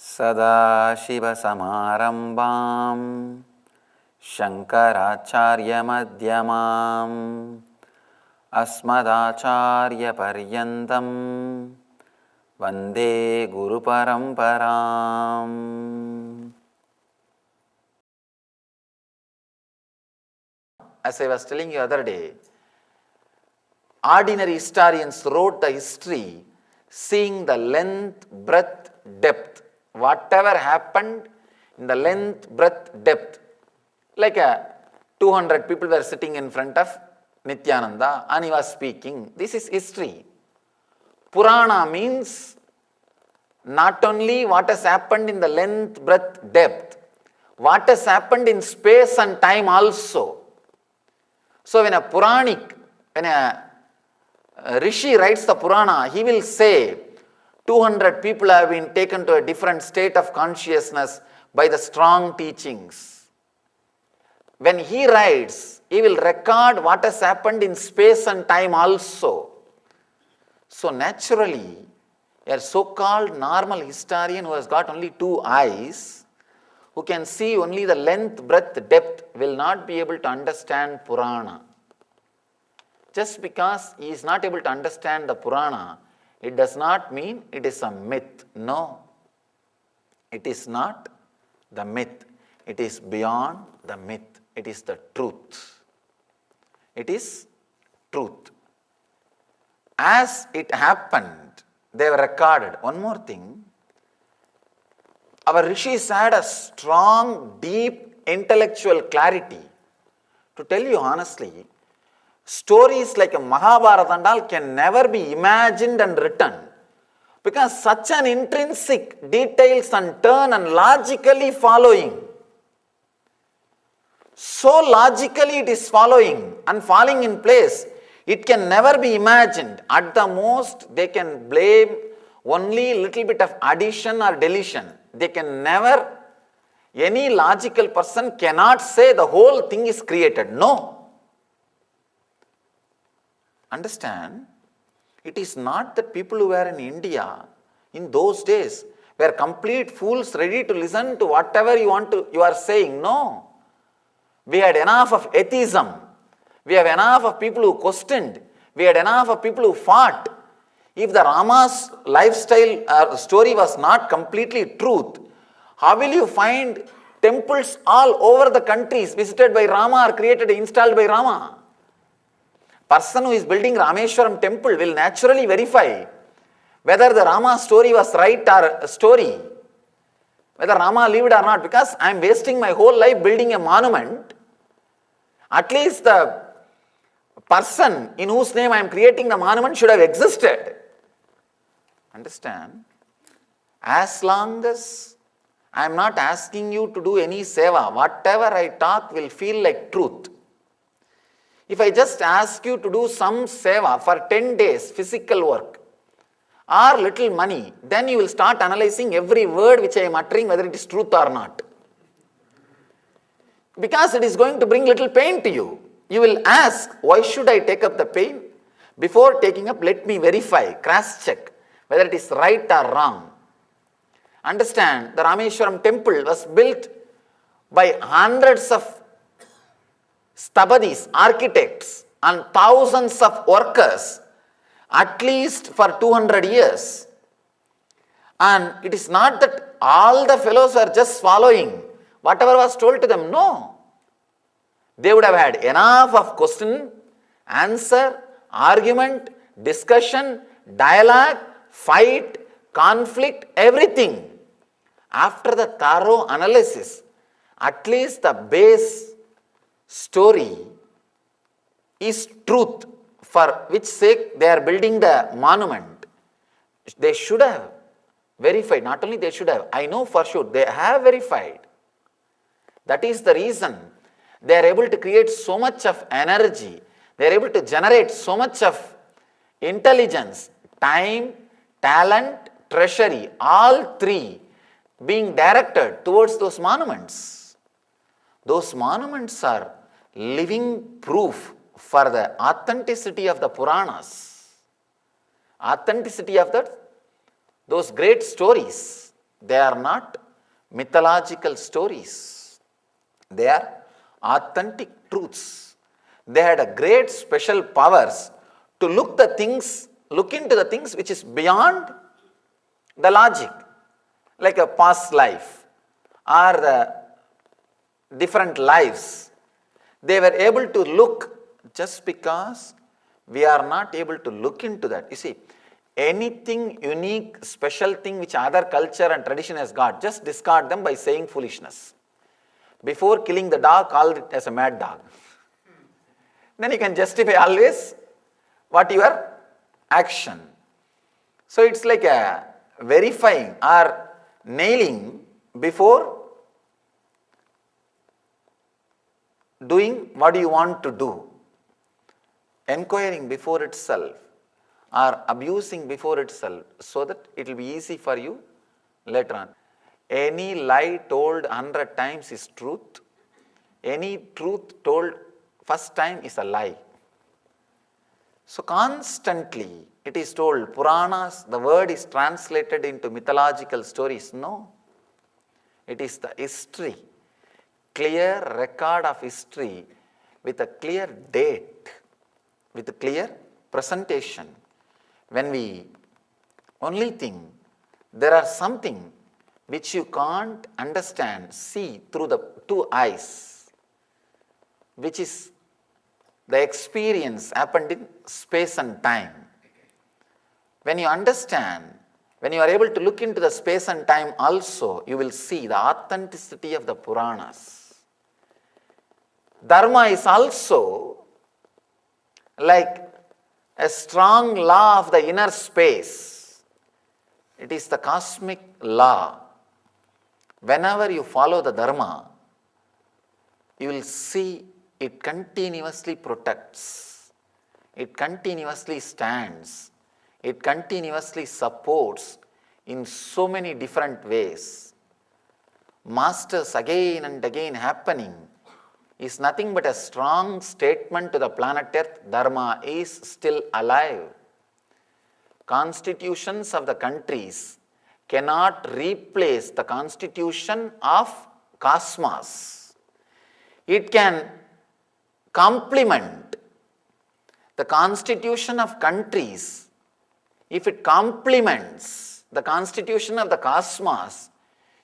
सदाशिवसमारम्भां शङ्कराचार्यमध्यमाम् अस्मदाचार्यपर्यन्तं वन्दे गुरुपरम्पराम्. As I was telling you other day, ordinary historians wrote the history seeing the length, breadth, depth. Whatever happened in the length, breadth, depth. Like 200 people were sitting in front of Nithyananda and he was speaking. This is history. Purana means not only what has happened in the length, breadth, depth, what has happened in space and time also. So when a Rishi writes the Purana, he will say 200 people have been taken to a different state of consciousness by the strong teachings. When he writes, he will record what has happened in space and time also. So naturally, a so-called normal historian who has got only two eyes, who can see only the length, breadth, depth, will not be able to understand Purana. Just because he is not able to understand the Purana, it does not mean it is a myth. No, it is not the myth. It is beyond the myth. It is the truth. It is truth. As it happened, they were recorded. One more thing. Our rishis had a strong, deep intellectual clarity. To tell you honestly, stories like a Mahabharata and all can never be imagined and written because such an intrinsic details and turn and logically following. So logically it is following and falling in place, it can never be imagined. At the most, they can blame only little bit of addition or deletion. They can never, any logical person cannot say the whole thing is created. No. Understand, it is not that people who were in India in those days were complete fools ready to listen to whatever you are saying. No. We had enough of atheism. We have enough of people who questioned. We had enough of people who fought. If the Rama's lifestyle story was not completely truth, how will you find temples all over the countries visited by Rama or created, installed by Rama? Person who is building Rameshwaram temple will naturally verify whether the Rama story was right or a story, whether Rama lived or not, because I am wasting my whole life building a monument. At least the person in whose name I am creating the monument should have existed. Understand? As long as I am not asking you to do any seva, whatever I talk will feel like truth. If I just ask you to do some seva for 10 days, physical work, or little money, then you will start analyzing every word which I am uttering, whether it is truth or not. Because it is going to bring little pain to you. You will ask, why should I take up the pain? Before taking up, let me verify, cross-check whether it is right or wrong. Understand, the Rameshwaram temple was built by hundreds of stabadis, architects, and thousands of workers, at least for 200 years. And it is not that all the fellows are just following whatever was told to them. No. They would have had enough of question, answer, argument, discussion, dialogue, fight, conflict, everything. After the thorough analysis, at least the base story is truth, for which sake they are building the monument. They should have verified. Not only they should have, I know for sure they have verified. That is the reason they are able to create so much of energy. They are able to generate so much of intelligence, time, talent, treasury, all three being directed towards those monuments. Those monuments are living proof for the authenticity of the Puranas, authenticity of those great stories. They are not mythological stories. They are authentic truths. They had a great special powers to look into the things which is beyond the logic, like a past life or the different lives. They were able to look just because we are not able to look into that. You see, anything unique, special thing which other culture and tradition has got, just discard them by saying foolishness. Before killing the dog, call it as a mad dog. Then you can justify always what your action. So it's like a verifying or nailing before doing what you want to do. Inquiring before itself or abusing before itself, so that it will be easy for you later on. Any lie told 100 times is truth. Any truth told first time is a lie. So constantly it is told, Puranas, the word is translated into mythological stories. No. It is the history, clear record of history with a clear date, with a clear presentation. When we only think there are something which you can't understand, see through the two eyes, which is the experience happened in space and time. When you understand, when you are able to look into the space and time also, you will see the authenticity of the Puranas. Dharma is also like a strong law of the inner space. It is the cosmic law. Whenever you follow the Dharma, you will see it continuously protects, it continuously stands, it continuously supports in so many different ways. Masters again and again happening is nothing but a strong statement to the planet Earth, Dharma is still alive. Constitutions of the countries cannot replace the constitution of cosmos. It can complement the constitution of countries. If it complements the constitution of the cosmos,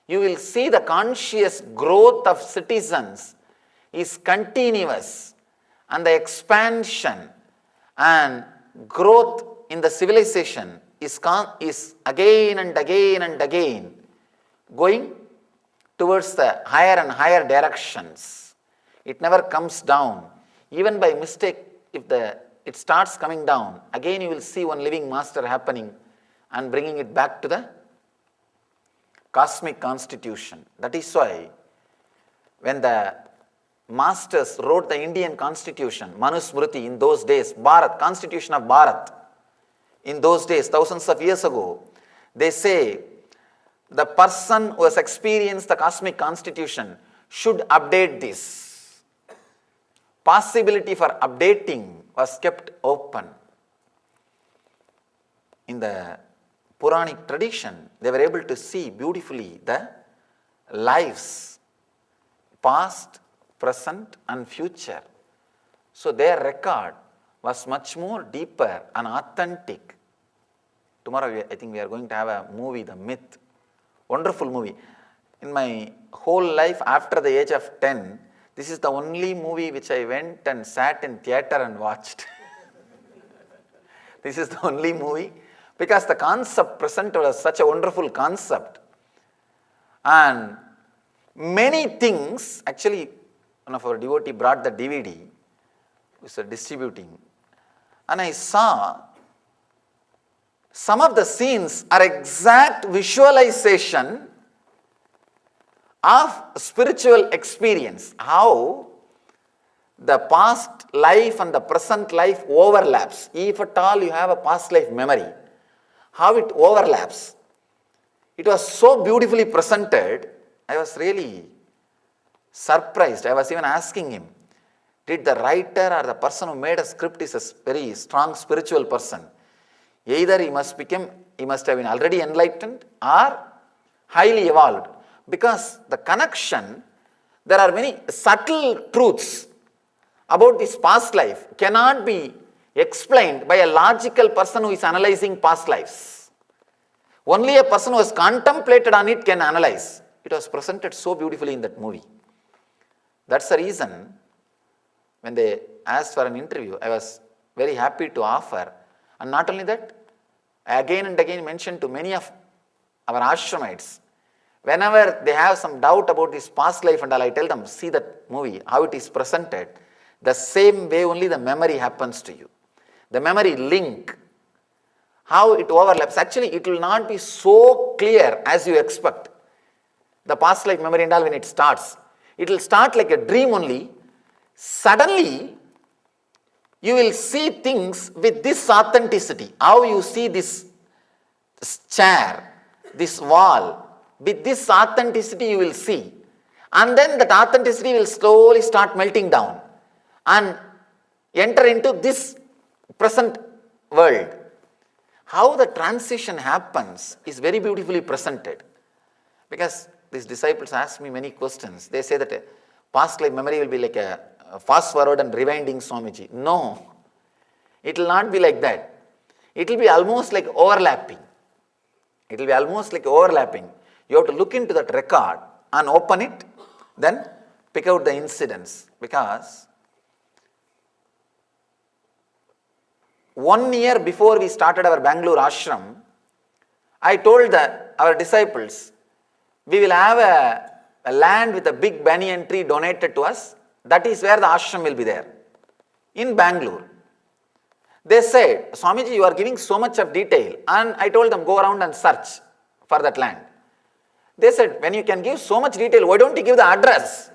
you will see the conscious growth of citizens is continuous, and the expansion and growth in the civilization is again and again and again going towards the higher and higher directions. It never comes down. Even by mistake, if it starts coming down, again you will see one living master happening and bringing it back to the cosmic constitution. That is why when the masters wrote the Indian constitution, Manusmriti in those days, Bharat, constitution of Bharat, in those days, thousands of years ago, they say the person who has experienced the cosmic constitution should update this. Possibility for updating was kept open. In the Puranic tradition, they were able to see beautifully the lives, past, present and future. So their record was much more deeper and authentic. Tomorrow I think we are going to have a movie, The Myth. Wonderful movie. In my whole life after the age of 10, this is the only movie which I went and sat in theatre and watched. This is the only movie because the concept presented was such a wonderful concept. And many things, actually one of our devotee brought the DVD, which was distributing, and I saw some of the scenes are exact visualization of spiritual experience. How the past life and the present life overlaps. If at all you have a past life memory, how it overlaps. It was so beautifully presented, I was really surprised. I was even asking him, did the writer or the person who made a script is a very strong spiritual person? Either he must have been already enlightened or highly evolved. Because the connection, there are many subtle truths about this past life cannot be explained by a logical person who is analyzing past lives. Only a person who has contemplated on it can analyze. It was presented so beautifully in that movie. That's the reason when they asked for an interview, I was very happy to offer. And not only that, I again and again mentioned to many of our ashramites, whenever they have some doubt about this past life and all, I tell them, see that movie, how it is presented. The same way only the memory happens to you. The memory link, how it overlaps. Actually, it will not be so clear as you expect. The past life memory and all, when it starts, it will start like a dream only. Suddenly, you will see things with this authenticity. How you see this chair, this wall, with this authenticity you will see. And then that authenticity will slowly start melting down and enter into this present world. How the transition happens is very beautifully presented. Because these disciples ask me many questions. They say that a past life memory will be like a fast forward and rewinding Swamiji. No, it will not be like that. It will be almost like overlapping. It will be almost like overlapping. You have to look into that record and open it, then pick out the incidents. Because 1 year before we started our Bangalore ashram, I told our disciples, we will have a land with a big banyan tree donated to us. That is where the ashram will be there, in Bangalore. They said, Swamiji, you are giving so much of detail. And I told them, go around and search for that land. They said, when you can give so much detail, why don't you give the address?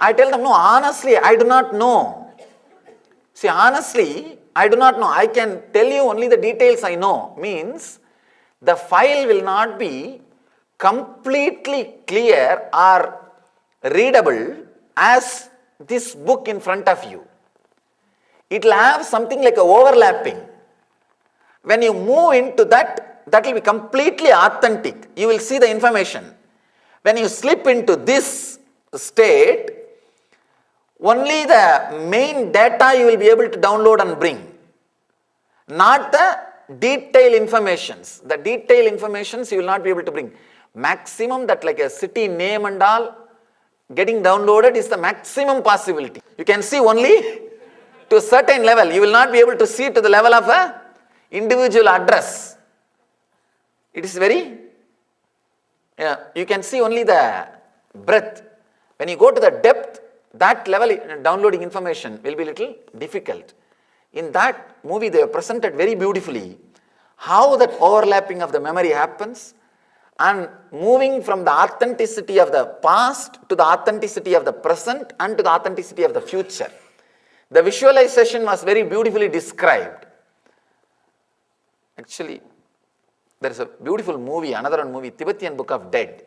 I tell them, no, honestly, I do not know. See, honestly, I do not know. I can tell you only the details I know. Means, the file will not be completely clear or readable as this book in front of you. It will have something like a overlapping. When you move into that, that will be completely authentic. You will see the information. When you slip into this state, only the main data you will be able to download and bring. Not the detailed informations. The detailed informations you will not be able to bring. Maximum that like a city name and all getting downloaded is the maximum possibility. You can see only to a certain level. You will not be able to see to the level of a individual address. It is very, you can see only the breadth. When you go to the depth, that level downloading information will be little difficult. In that movie, they have presented very beautifully how that overlapping of the memory happens and moving from the authenticity of the past to the authenticity of the present and to the authenticity of the future. The visualization was very beautifully described. Actually, there is a beautiful movie, another one movie, Tibetan Book of Dead.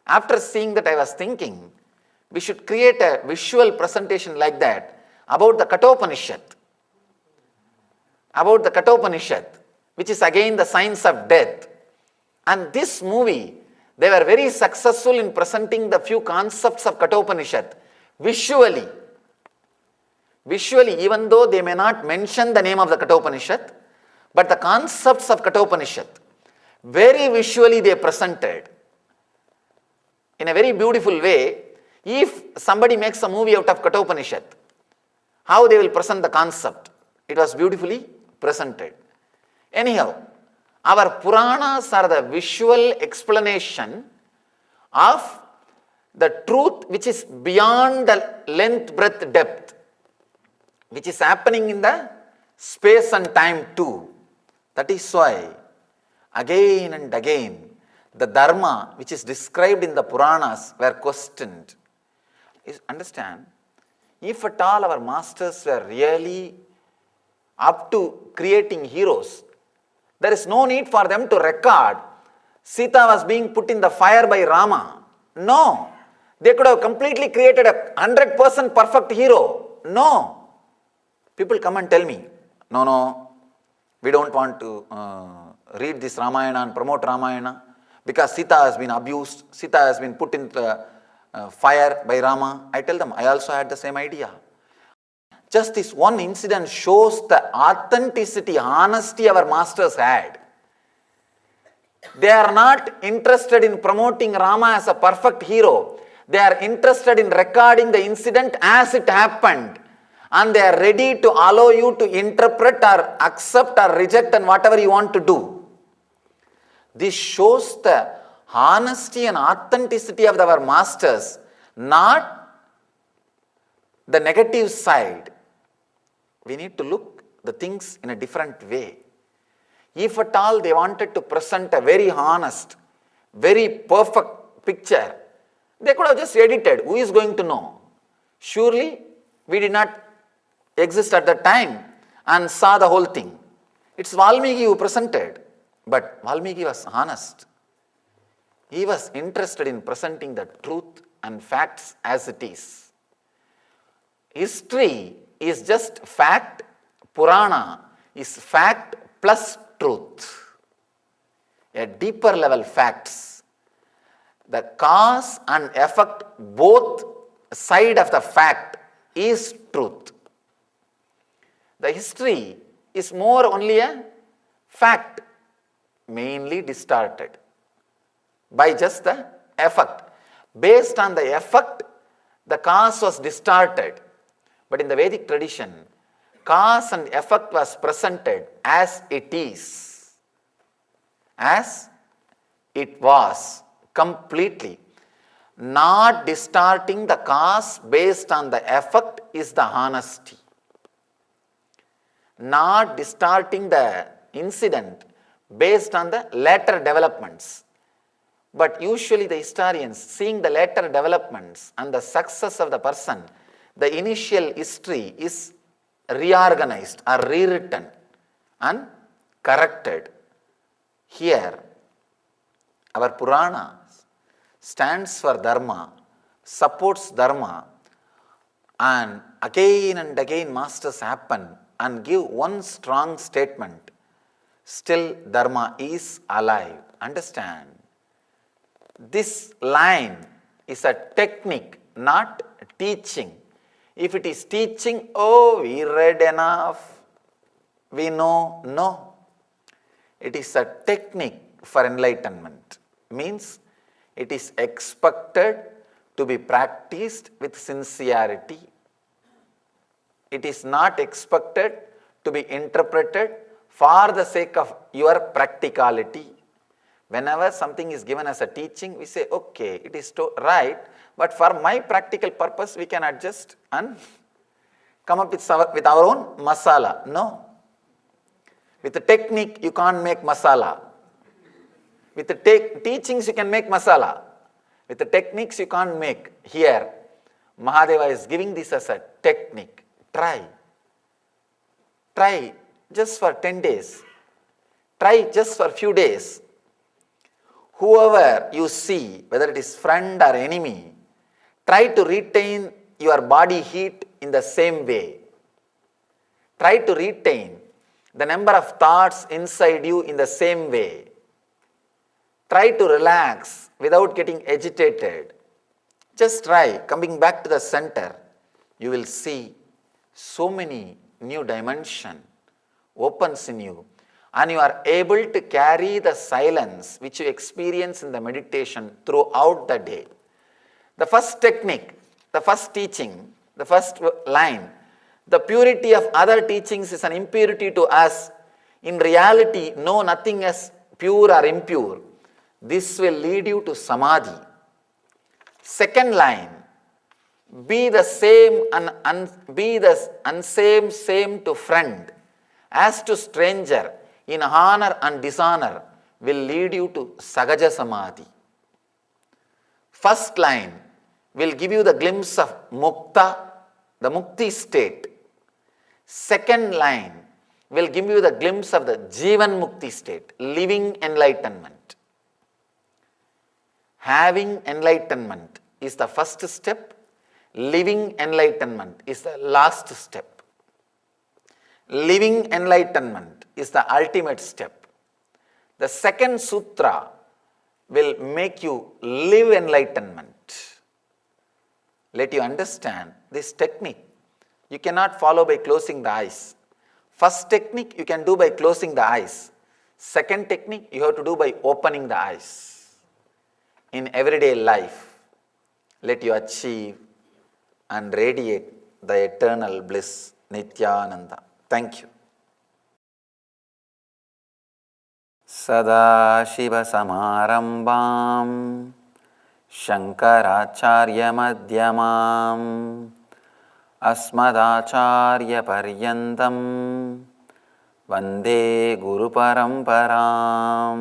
After seeing that, I was thinking, we should create a visual presentation like that about the Kathopanishad. About the Kathopanishad, which is again the science of death. And this movie, they were very successful in presenting the few concepts of Kathopanishad visually. Visually, even though they may not mention the name of the Kathopanishad, but the concepts of Kathopanishad, very visually they presented. In a very beautiful way, if somebody makes a movie out of Kathopanishad, how they will present the concept. It was beautifully presented. Anyhow, our Puranas are the visual explanation of the truth which is beyond the length, breadth, depth, which is happening in the space and time too. That is why, again and again, the Dharma which is described in the Puranas were questioned. Understand, if at all our masters were really up to creating heroes, there is no need for them to record Sita was being put in the fire by Rama. No. They could have completely created a 100% perfect hero. No. People come and tell me, no, we don't want to read this Ramayana and promote Ramayana because Sita has been abused, Sita has been put in the fire by Rama. I tell them, I also had the same idea. Just this one incident shows the authenticity, honesty our masters had. They are not interested in promoting Rama as a perfect hero. They are interested in recording the incident as it happened. And they are ready to allow you to interpret or accept or reject and whatever you want to do. This shows the honesty and authenticity of our masters, not the negative side. We need to look the things in a different way. If at all they wanted to present a very honest, very perfect picture, they could have just edited. Who is going to know? Surely we did not exist at that time and saw the whole thing. It's Valmiki who presented, but Valmiki was honest. He was interested in presenting the truth and facts as it is. History is just fact, Purana is fact plus truth. A deeper level facts. The cause and effect, both side of the fact is truth. The history is more only a fact, mainly distorted by just the effect. Based on the effect, the cause was distorted. But in the Vedic tradition, cause and effect was presented as it is, as it was, completely. Not distorting the cause based on the effect is the honesty. Not distorting the incident based on the later developments. But usually the historians, seeing the later developments and the success of the person, the initial history is reorganized or rewritten and corrected. Here, our Purana stands for Dharma, supports Dharma, and again masters happen and give one strong statement. Still Dharma is alive. Understand? This line is a technique, not teaching. If it is teaching, oh, we read enough, we know, no. It is a technique for enlightenment. Means it is expected to be practiced with sincerity. It is not expected to be interpreted for the sake of your practicality. Whenever something is given as a teaching, we say, okay, it is right, but for my practical purpose, we can adjust and come up with our own masala. No. With the technique, you can't make masala. With the teachings, you can make masala. With the techniques, you can't make. Here, Mahadeva is giving this as a technique. Try. Try just for 10 days. Try just for a few days. Whoever you see, whether it is friend or enemy, try to retain your body heat in the same way. Try to retain the number of thoughts inside you in the same way. Try to relax without getting agitated. Just try coming back to the center. You will see so many new dimension opens in you, and you are able to carry the silence which you experience in the meditation throughout the day. The first technique, the first teaching, the first line, the purity of other teachings is an impurity to us. In reality, know nothing as pure or impure. This will lead you to samadhi. Second line, be the same and be the same to friend as to stranger in honor and dishonor will lead you to Sagaja Samadhi. First line will give you the glimpse of Mukta, the Mukti state. Second line will give you the glimpse of the Jivan Mukti state, living enlightenment. Having enlightenment is the first step. Living enlightenment is the last step. Living enlightenment is the ultimate step. The second sutra will make you live enlightenment. Let you understand this technique. You cannot follow by closing the eyes. First technique you can do by closing the eyes. Second technique you have to do by opening the eyes. In everyday life, let you achieve and radiate the eternal bliss, Nithyananda. Thank you. Sadashivasamarambam Shankaracharya-madhyamam Asmadacharya-paryantam Vande Guru Paramparam.